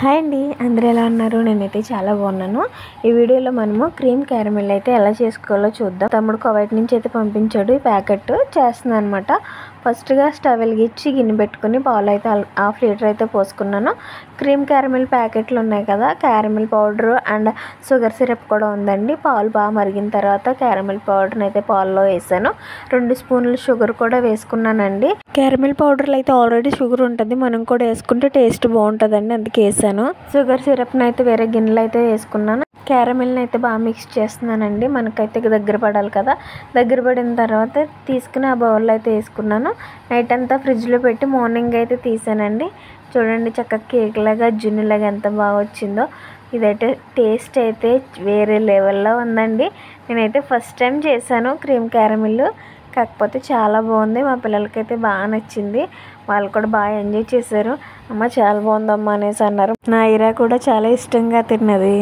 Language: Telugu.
హాయ్ అండి, అందరూ ఎలా ఉన్నారు? నేనైతే చాలా బాగున్నాను. ఈ వీడియోలో మనము క్రీమ్ క్యారమెల్ అయితే ఎలా చేసుకోవాలో చూద్దాం. తమ్ముడు కువైట్ నుంచి అయితే పంపించాడు. ఈ ప్యాకెట్ చేస్తున్నాను అనమాట. ఫస్ట్గా స్టవ్ వెలిగించి గిన్నె పెట్టుకుని పాలు అయితే హాఫ్ లీటర్ అయితే పోసుకున్నాను. క్రీమ్ క్యారమెల్ ప్యాకెట్లు ఉన్నాయి కదా, caramel powder and sugar syrup కూడా ఉందండి. పాలు బాగా మరిగిన తర్వాత క్యారమెల్ పౌడర్ని అయితే పాలలో వేసాను. 2 స్పూన్లు షుగర్ కూడా వేసుకున్నానండి. క్యారమెల్ పౌడర్లో అయితే ఆల్రెడీ షుగర్ ఉంటుంది, మనం కూడా వేసుకుంటే టేస్ట్ బాగుంటుందండి, అందుకే వేసాను. షుగర్ సిరప్ని అయితే వేరే గిన్నెలో అయితే వేసుకున్నాను. క్యారమెల్ని అయితే బాగా మిక్స్ చేస్తున్నానండి. మనకైతే దగ్గర పడాలి కదా. దగ్గర పడిన తర్వాత తీసుకుని ఆ బౌల్లో అయితే వేసుకున్నాను. నైట్ అంతా ఫ్రిడ్జ్లో పెట్టి మార్నింగ్ అయితే తీసానండి. చూడండి చక్కగా కేక్ లాగా జున్నులాగా ఎంత బాగా వచ్చిందో. ఇదైతే టేస్ట్ అయితే వేరే లెవెల్లో ఉందండి. నేనైతే ఫస్ట్ టైం చేశాను క్రీమ్ క్యారమెల్. కాకపోతే చాలా బాగుంది. మా పిల్లలకైతే బాగా నచ్చింది. వాళ్ళు కూడా బాగా ఎంజాయ్ చేశారు. అమ్మ చాలా బాగుందమ్మా అనేసి అన్నారు. నా ఇరా కూడా చాలా ఇష్టంగా తిన్నది.